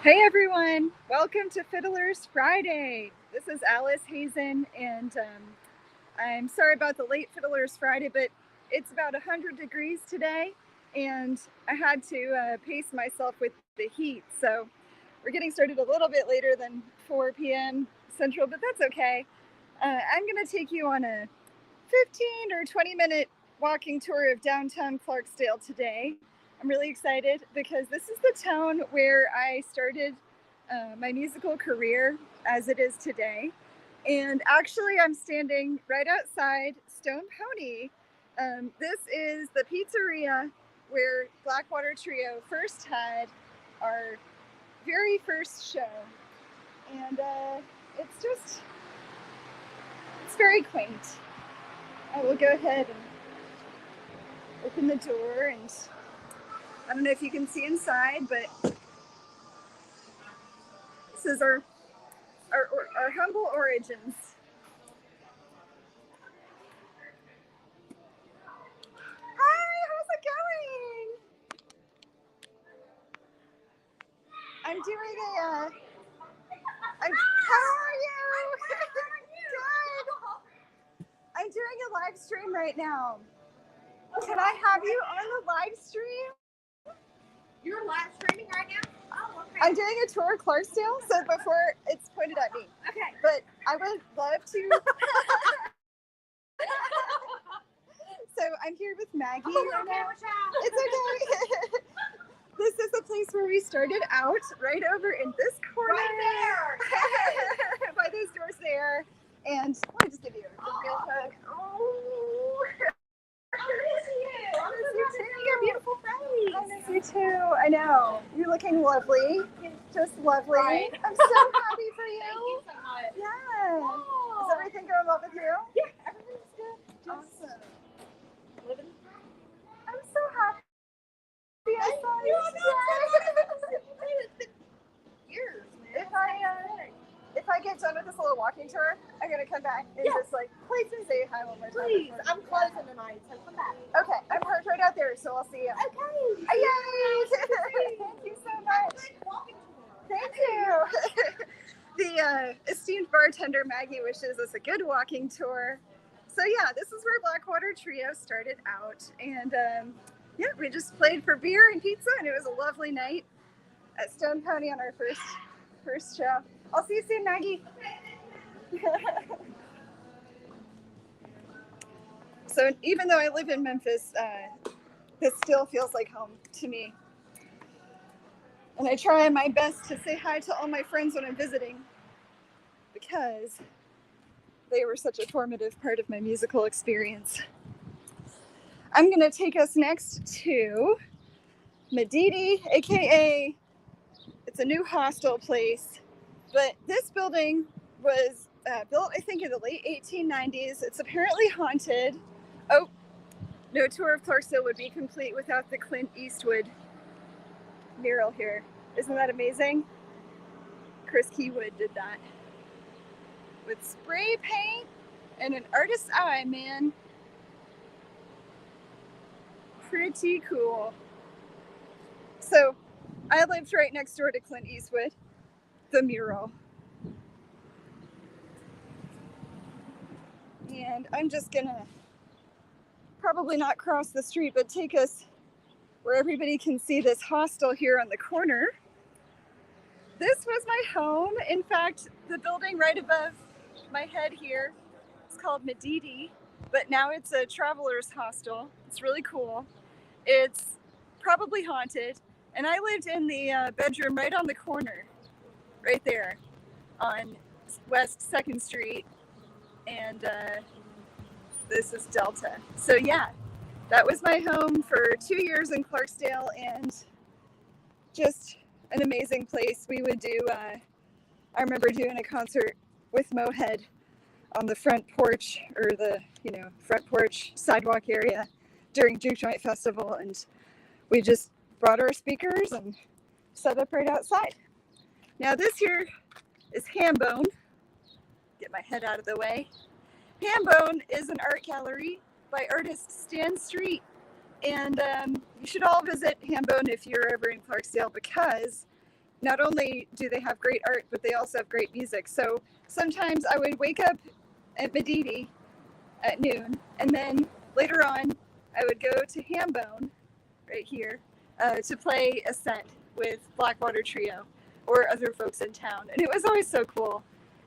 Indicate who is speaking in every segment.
Speaker 1: Hey everyone, welcome to Fiddler's Friday. This is Alice Hazen, and I'm sorry about the late Fiddler's Friday, but it's about 100 degrees today, and I had to pace myself with the heat. So we're getting started a little bit later than 4 p.m. Central, but that's okay. I'm going to take you on a 15 or 20-minute walking tour of downtown Clarksdale today. I'm really excited because this is the town where I started my musical career as it is today. And actually, I'm standing right outside Stone Pony. This is the pizzeria where Blackwater Trio first had our very first show. And it's very quaint. I will go ahead and open the door, and I don't know if you can see inside, but this is our humble origins. Hi, how's it going? I'm doing how are you? Good. I'm doing a live stream right now. Can I have you on the live stream?
Speaker 2: You're live streaming right now? Oh, okay.
Speaker 1: I'm doing a tour of Clarksdale, so before it's pointed at me.
Speaker 2: Okay.
Speaker 1: But I would love to. So I'm here with Maggie right now. It's okay. This is the place where we started out, right over in this corner.
Speaker 2: Right
Speaker 1: there. By those doors there. And let me just give you a real hug. Oh.
Speaker 2: I miss you.
Speaker 1: I miss you too.
Speaker 2: Your beautiful face.
Speaker 1: I miss you too. I know. You're looking lovely. Just lovely.
Speaker 2: Right.
Speaker 1: I'm so happy for you.
Speaker 2: Thank you so much.
Speaker 1: Yeah.
Speaker 2: Oh.
Speaker 1: Is everything going well with you?
Speaker 2: Yeah, everything's good.
Speaker 1: Awesome.
Speaker 2: Living.
Speaker 1: I'm so happy. I saw you today.
Speaker 2: It's been years, man.
Speaker 1: If I get done with this little walking tour, I'm gonna come back and just please say hi one more time.
Speaker 2: Please, I'm closing tonight, so come back.
Speaker 1: Okay, I'm parked right out there, so I'll see you.
Speaker 2: Okay.
Speaker 1: Yay! Thank you so much. Thank you. The esteemed bartender Maggie wishes us a good walking tour. So yeah, this is where Blackwater Trio started out, and we just played for beer and pizza, and it was a lovely night at Stone Pony on our first show. I'll see you soon, Maggie. So even though I live in Memphis, this still feels like home to me. And I try my best to say hi to all my friends when I'm visiting, because they were such a formative part of my musical experience. I'm going to take us next to Medidi, aka it's a new hostel place. But this building was built, I think, in the late 1890s. It's apparently haunted. Oh, no tour of Clarksdale would be complete without the Clint Eastwood mural here. Isn't that amazing? Chris Keywood did that. With spray paint and an artist's eye, man. Pretty cool. So, I lived right next door to Clint Eastwood. The mural. And I'm just gonna probably not cross the street, but take us where everybody can see this hostel here on the corner. This was my home. In fact, the building right above my head here is called Medidi, but now it's a traveler's hostel. It's really cool. It's probably haunted, and I lived in the bedroom right on the corner. Right there on West 2nd Street, and this is Delta. So yeah, that was my home for 2 years in Clarksdale, and just an amazing place. We would do, I remember doing a concert with Mohead on the front porch, or the, front porch sidewalk area during Juke Joint Festival, and we just brought our speakers and set up right outside. Now this here is Hambone. Get my head out of the way. Hambone is an art gallery by artist Stan Street. And you should all visit Hambone if you're ever in Clarksdale, because not only do they have great art, but they also have great music. So sometimes I would wake up at Medidi at noon, and then later on I would go to Hambone right here to play a set with Blackwater Trio or other folks in town. And it was always so cool.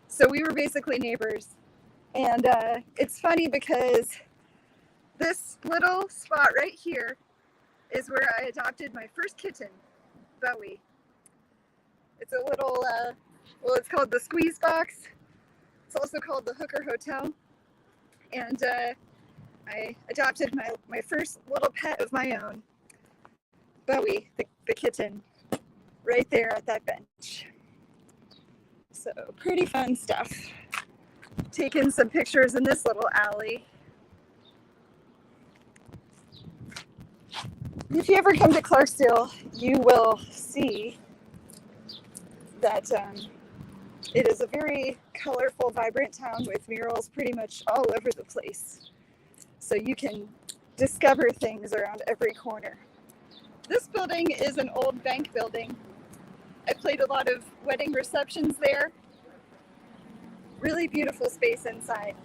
Speaker 1: So we were basically neighbors. And it's funny because this little spot right here is where I adopted my first kitten, Bowie. It's a little, well, it's called the Squeeze Box. It's also called the Hooker Hotel. And I adopted my first little pet of my own, Bowie, the kitten, right there at that bench. So pretty fun stuff. Taking some pictures in this little alley. If you ever come to Clarksdale, you will see that it is a very colorful, vibrant town with murals pretty much all over the place. So you can discover things around every corner. This building is an old bank building. I played a lot of wedding receptions there. Really beautiful space inside.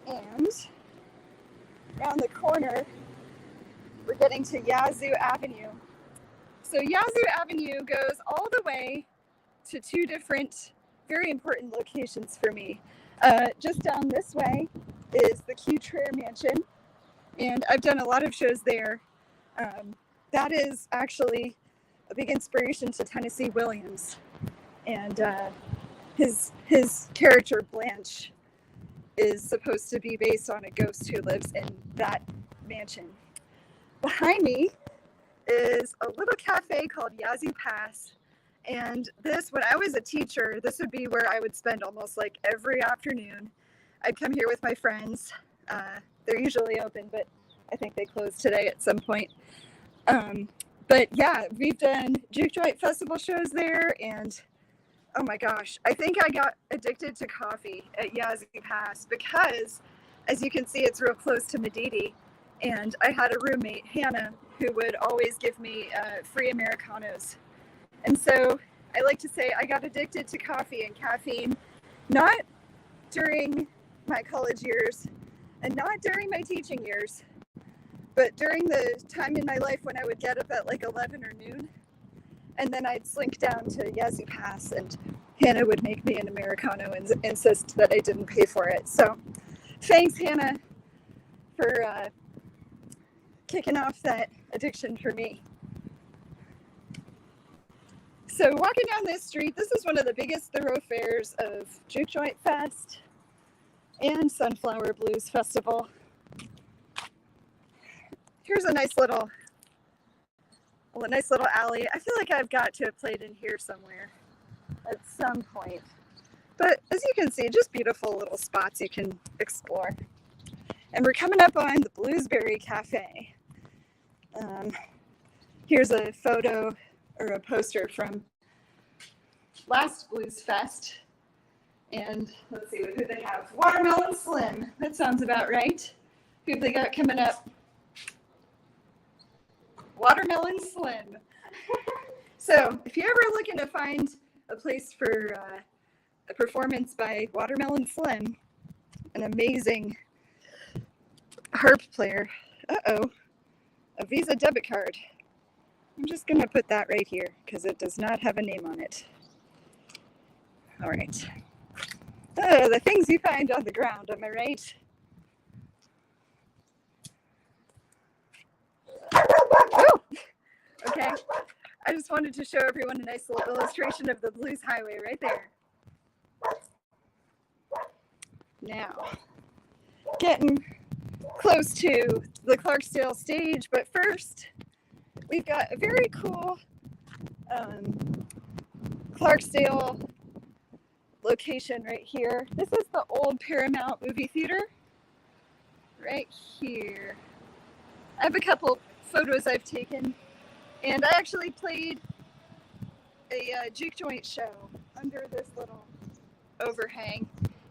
Speaker 1: And around the corner, we're getting to Yazoo Avenue. So Yazoo Avenue goes all the way to two different, very important locations for me. Just down this way is the Q Traer Mansion, and I've done a lot of shows there. That is actually a big inspiration to Tennessee Williams, and his character Blanche is supposed to be based on a ghost who lives in that mansion. Behind me is a little cafe called Yazoo Pass. And this, when I was a teacher, this would be where I would spend almost like every afternoon. I'd come here with my friends. They're usually open, but I think they closed today at some point. But yeah, we've done Juke Joint Festival shows there, and oh my gosh, I think I got addicted to coffee at Yazoo Pass because, as you can see, it's real close to Medidi. And I had a roommate, Hannah, who would always give me free Americanos. And so I like to say I got addicted to coffee and caffeine, not during my college years and not during my teaching years, but during the time in my life when I would get up at like 11 or noon, and then I'd slink down to Yazoo Pass, and Hannah would make me an Americano and insist that I didn't pay for it. So thanks, Hannah, for kicking off that addiction for me. So walking down this street, this is one of the biggest thoroughfares of Juke Joint Fest and Sunflower Blues Festival. Here's a nice little alley. I feel like I've got to have played in here somewhere at some point. But as you can see, just beautiful little spots you can explore. And we're coming up on the Bluesberry Cafe. Here's a photo or a poster from last Blues Fest. And let's see, who they have. Watermelon Slim. That sounds about right. Who have they got coming up? Watermelon Slim. So if you're ever looking to find a place for a performance by Watermelon Slim, an amazing harp player. A Visa debit card. I'm just going to put that right here because it does not have a name on it. All right. The things you find on the ground, am I right? Oh, okay. I just wanted to show everyone a nice little illustration of the Blues Highway right there. Now, getting close to the Clarksdale stage, but first, we've got a very cool Clarksdale location right here. This is the old Paramount movie theater right here. I have a couple photos I've taken, and I actually played a juke joint show under this little overhang,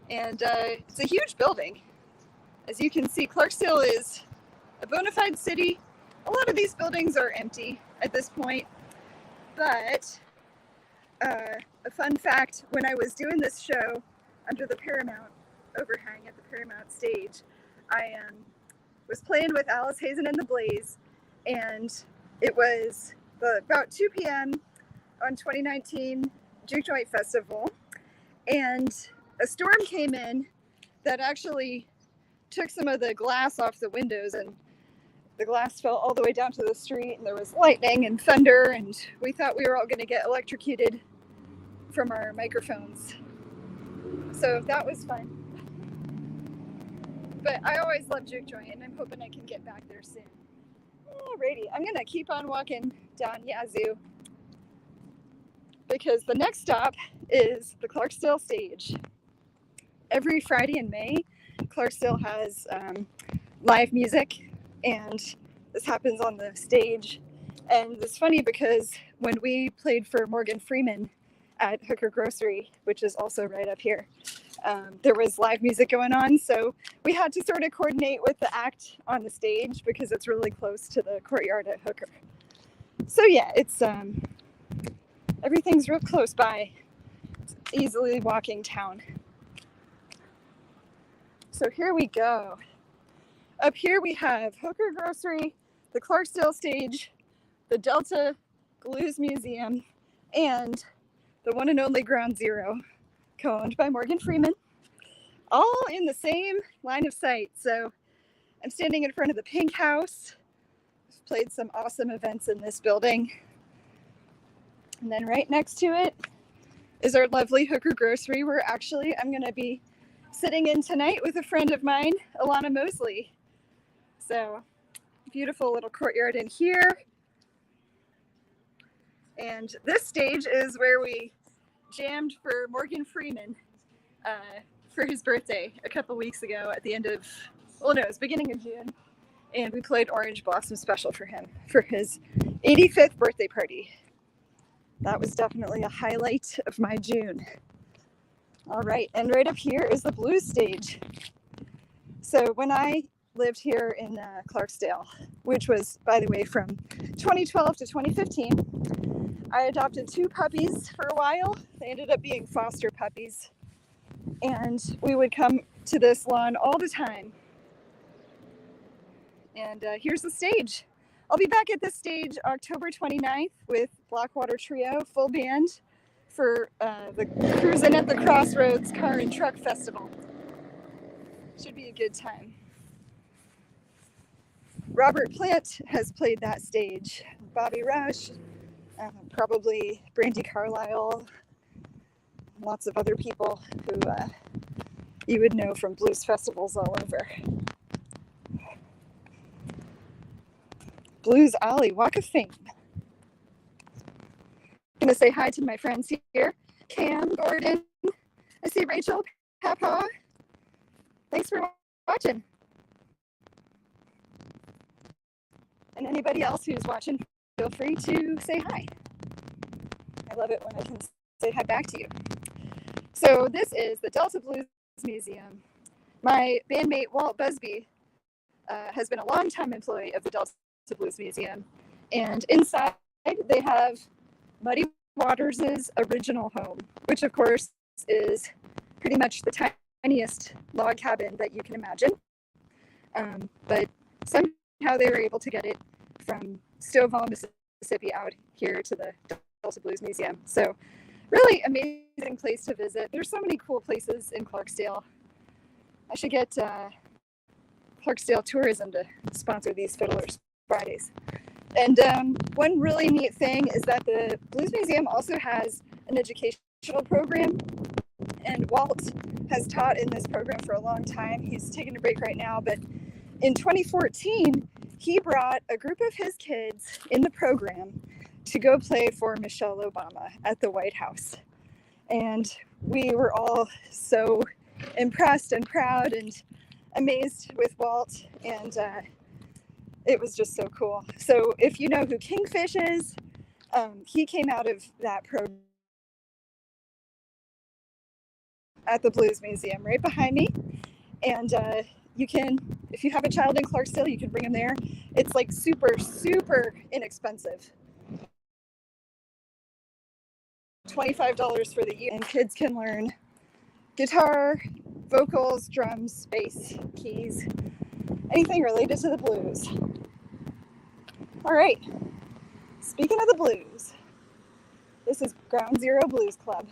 Speaker 1: and it's a huge building. As you can see, Clarksdale is a bona fide city. A lot of these buildings are empty at this point, But a fun fact, when I was doing this show under the Paramount overhang at the Paramount stage, I was playing with Alice Hazen and the Blaze, and it was about 2 p.m. on 2019 Juke Joint Festival, and a storm came in that actually took some of the glass off the windows, and the glass fell all the way down to the street, and there was lightning and thunder, and we thought we were all going to get electrocuted from our microphones. So that was fun. But I always love Juke Joint, and I'm hoping I can get back there soon. Alrighty, I'm going to keep on walking down Yazoo, because the next stop is the Clarksdale stage. Every Friday in May, Clarksdale has live music, and this happens on the stage. And it's funny because when we played for Morgan Freeman at Hooker Grocery, which is also right up here, there was live music going on, so we had to sort of coordinate with the act on the stage because it's really close to the courtyard at Hooker. So yeah, it's everything's real close by. It's easily walking town. So here we go. Up here we have Hooker Grocery, the Clarksdale stage, the Delta Blues Museum, and the one and only Ground Zero, co-owned by Morgan Freeman, all in the same line of sight. So I'm standing in front of the Pink House. I've played some awesome events in this building. And then right next to it is our lovely Hooker Grocery, where actually I'm going to be sitting in tonight with a friend of mine, Alana Mosley. So beautiful little courtyard in here. And this stage is where we jammed for Morgan Freeman for his birthday a couple weeks ago at the end of, well, no, it was beginning of June. And we played Orange Blossom Special for him for his 85th birthday party. That was definitely a highlight of my June. All right, and right up here is the blues stage. So when I lived here in Clarksdale, which was, by the way, from 2012 to 2015, I adopted 2 puppies for a while. They ended up being foster puppies. And we would come to this lawn all the time. And here's the stage. I'll be back at this stage October 29th with Blackwater Trio, full band, for the Cruisin' at the Crossroads Car and Truck Festival. Should be a good time. Robert Plant has played that stage. Bobby Rush, probably Brandi Carlile, lots of other people who you would know from blues festivals all over. Blues Alley, Walk of Fame. I'm going to say hi to my friends here. Cam, Gordon, I see Rachel, Papa. Thanks for watching. And anybody else who's watching, feel free to say hi. I love it when I can say hi back to you. So this is the Delta Blues Museum. My bandmate Walt Busby has been a longtime employee of the Delta Blues Museum. And inside they have Muddy Waters' original home, which of course is pretty much the tiniest log cabin that you can imagine. But somehow they were able to get it from Stovall, Mississippi out here to the Delta Blues Museum. So really amazing place to visit. There's so many cool places in Clarksdale. I should get Clarksdale Tourism to sponsor these Fiddlers Fridays. And one really neat thing is that the Blues Museum also has an educational program, and Walt has taught in this program for a long time. He's taking a break right now, but in 2014, he brought a group of his kids in the program to go play for Michelle Obama at the White House. And we were all so impressed and proud and amazed with Walt, and it was just so cool. So if you know who Kingfish is, he came out of that program at the Blues Museum right behind me. And you can, if you have a child in Clarksdale, you can bring them there. It's like super, super inexpensive. $25 for the year, and kids can learn guitar, vocals, drums, bass, keys, anything related to the blues. All right, speaking of the blues, this is Ground Zero Blues Club.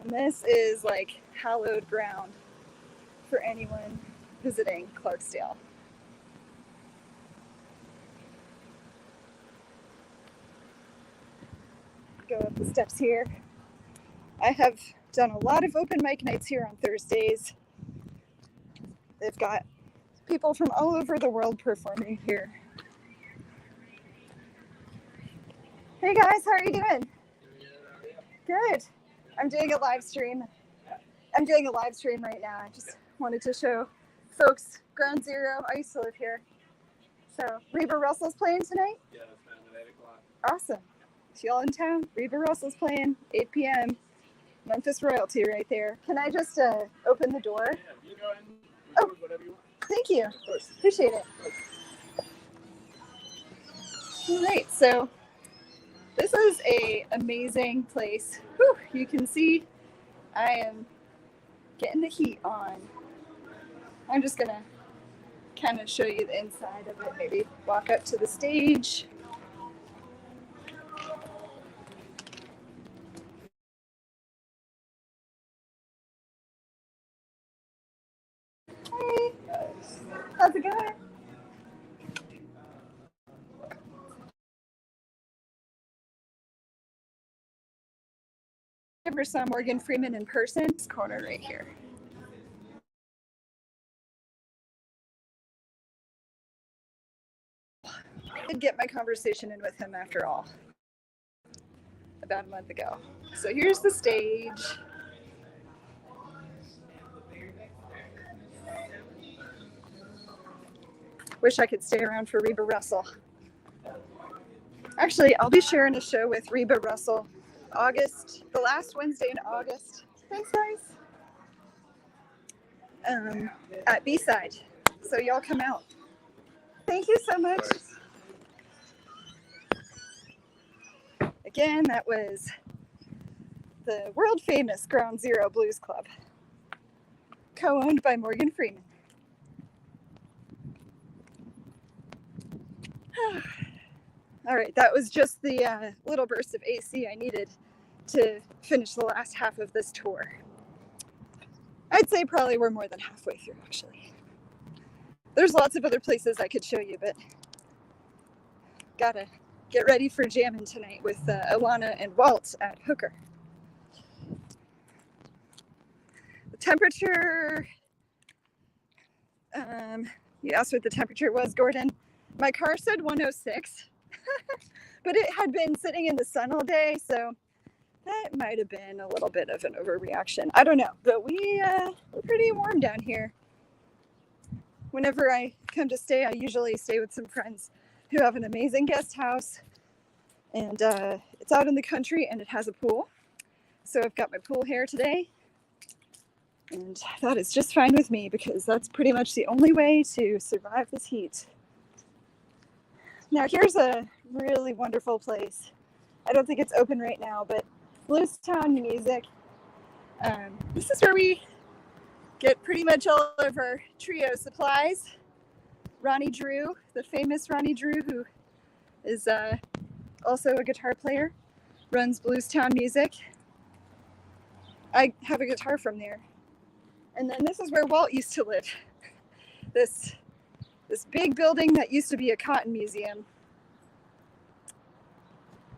Speaker 1: And this is like hallowed ground for anyone visiting Clarksdale. Go up the steps here. I have done a lot of open mic nights here on Thursdays. They've got people from all over the world performing here. Hey guys, how are you doing? Good. I'm doing a live stream. Right now. I just wanted to show folks Ground Zero. I used to live here. So Reba Russell's playing tonight?
Speaker 3: Yeah, it's playing at 8 o'clock.
Speaker 1: Awesome. If y'all in town, Reba Russell's playing, 8 p.m. Memphis royalty right there. Can I just open the door?
Speaker 3: Yeah, you go ahead and record whatever you want.
Speaker 1: Thank you.
Speaker 3: Of course.
Speaker 1: Appreciate it. All right, so this is a amazing place. Whew, you can see I am getting the heat on. I'm just gonna kind of show you the inside of it, maybe walk up to the stage. Hey, how's it going? Ever saw Morgan Freeman in person? This corner right here. I did get my conversation in with him after all, about a month ago. So here's the stage. Wish I could stay around for Reba Russell. Actually, I'll be sharing a show with Reba Russell the last Wednesday in August. Thanks, guys. At B-Side. So y'all come out. Thank you so much. Again, that was the world famous Ground Zero Blues Club, co-owned by Morgan Freeman. All right, that was just the little burst of AC I needed to finish the last half of this tour. I'd say probably we're more than halfway through, actually. There's lots of other places I could show you, but gotta get ready for jamming tonight with Alana and Walt at Hooker. The temperature, you asked what the temperature was, Gordon. My car said 106, but it had been sitting in the sun all day, so that might have been a little bit of an overreaction. I don't know, but we're pretty warm down here. Whenever I come to stay, I usually stay with some friends who have an amazing guest house, and it's out in the country and it has a pool. So I've got my pool here today, and that is just fine with me because that's pretty much the only way to survive this heat. Now here's a really wonderful place. I don't think it's open right now, but Bluestown Music. This is where we get pretty much all of our trio supplies. Ronnie Drew, the famous Ronnie Drew, who is also a guitar player, runs Bluestown Music. I have a guitar from there. And then this is where Walt used to live. This big building that used to be a cotton museum.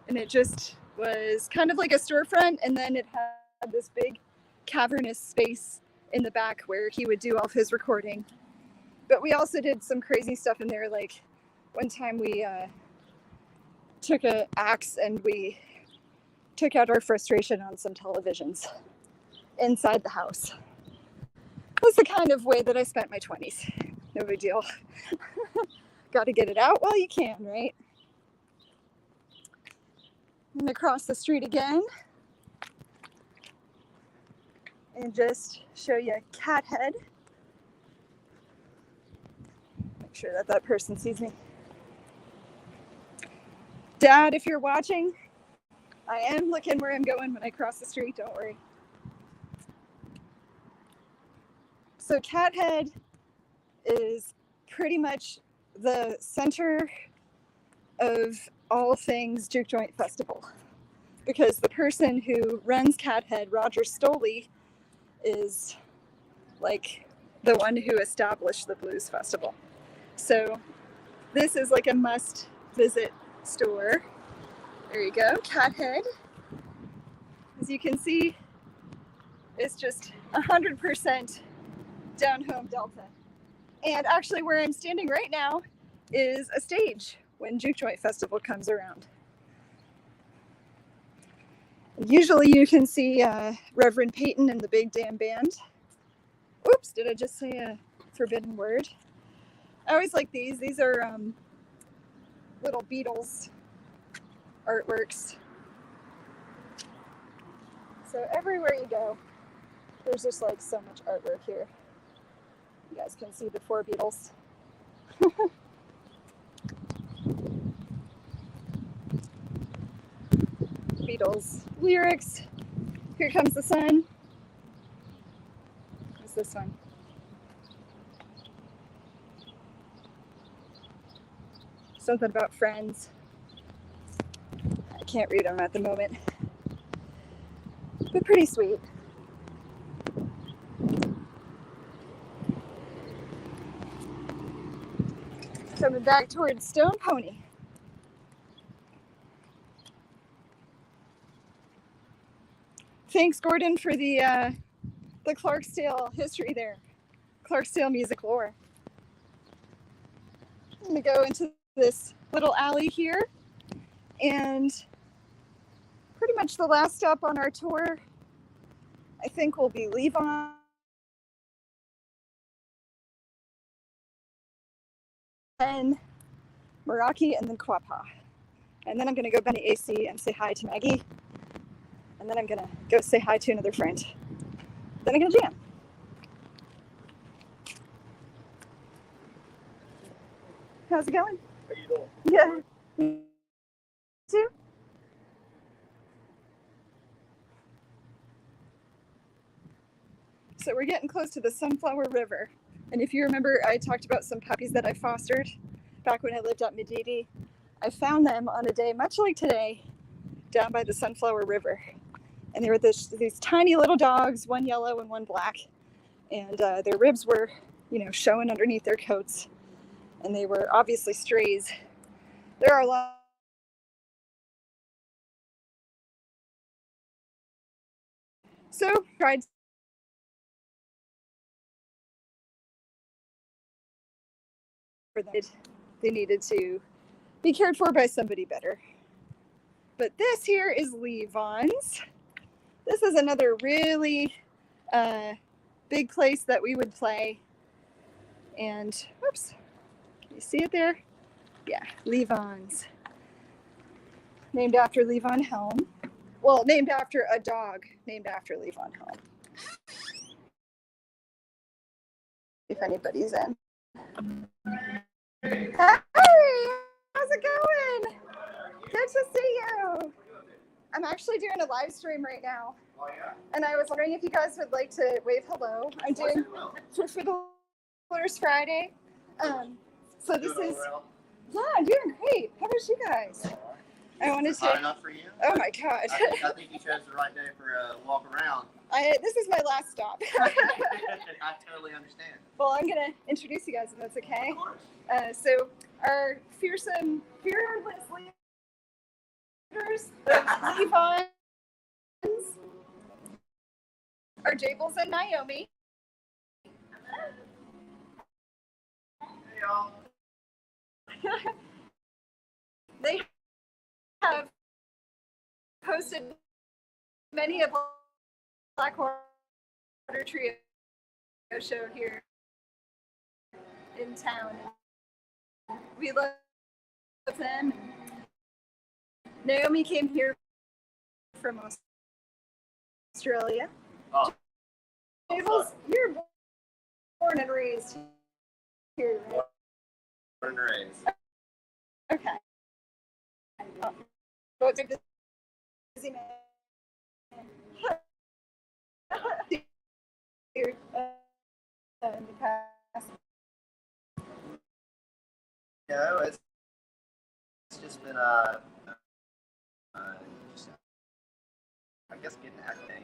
Speaker 1: And it just was kind of like a storefront, and then it had this big cavernous space in the back where he would do all of his recording. But we also did some crazy stuff in there, like one time we took an axe and we took out our frustration on some televisions inside the house. That's the kind of way that I spent my 20s. No big deal. Got to get it out while you can, right? I'm going to cross the street again and just show you a cat head. Make sure that person sees me. Dad, if you're watching, I am looking where I'm going when I cross the street, don't worry. So Cathead is pretty much the center of all things Juke Joint Festival, because the person who runs Cathead, Roger Stoley, is like the one who established the Blues Festival. So this is like a must visit store. There you go, Cathead. As you can see, it's just 100% down home Delta. And actually where I'm standing right now is a stage when Juke Joint Festival comes around. Usually you can see Reverend Peyton and the Big Damn Band. Oops, did I just say a forbidden word? I always like these. These are little Beatles artworks. So everywhere you go, there's just like so much artwork here. You guys can see the 4 Beatles. Beatles lyrics. Here Comes the Sun. What's this one? Something about friends. I can't read them at the moment. But pretty sweet. Coming back towards Stone Pony. Thanks, Gordon, for the Clarksdale history there. Clarksdale music lore. I'm gonna go into this little alley here, and pretty much the last stop on our tour, I think, will be Levon. Then Meraki, and then Quapaw. And then I'm gonna go Benny AC and say hi to Maggie. And then I'm gonna go say hi to another friend. Then I'm gonna jam. How's it going?
Speaker 3: How you doing?
Speaker 1: Yeah. Too? So we're getting close to the Sunflower River. And if you remember, I talked about some puppies that I fostered back when I lived at Medidi. I found them on a day much like today down by the Sunflower River. And they were these tiny little dogs, one yellow and one black. And their ribs were, showing underneath their coats. And they were obviously strays. There are a lot. So tried for them. They needed to be cared for by somebody better. But this here is Levon's. This is another really big place that we would play. And, whoops, you see it there? Yeah, Levon's. Named after Levon Helm. Well, named after a dog named after Levon Helm. If anybody's in. Hey, how's it going? Good to see you. I'm actually doing a live stream right now.
Speaker 3: Oh, yeah.
Speaker 1: And I was wondering if you guys would like to wave hello. I'm doing for Fiddler's Friday. So this is, yeah, I'm doing great. How about you guys? I wanted to.
Speaker 4: Hot enough for you?
Speaker 1: Oh my God.
Speaker 4: I think you chose the right day for a walk around.
Speaker 1: This is my last stop.
Speaker 4: I totally understand.
Speaker 1: Well, I'm gonna introduce you guys if that's okay.
Speaker 4: Of course.
Speaker 1: So our fearless leaders, the Levons, are Jables and Naomi.
Speaker 4: Hey, y'all.
Speaker 1: They have hosted many of Blackwater Trio show here in town. We love them. Naomi came here from Australia.
Speaker 4: Oh.
Speaker 1: Jables, you're born and raised here, right?
Speaker 4: Born and raised.
Speaker 1: Okay. Well, it's good to busy man. In the past.
Speaker 4: No, it's just been just, I guess getting acting,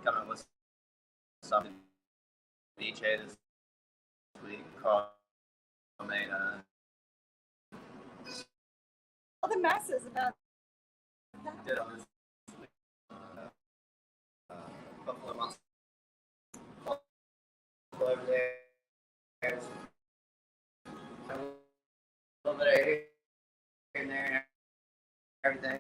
Speaker 4: coming up with something each day this week called made
Speaker 1: All the masses about that.
Speaker 4: did on this couple of months over there. There's a little bit of here and there and everything.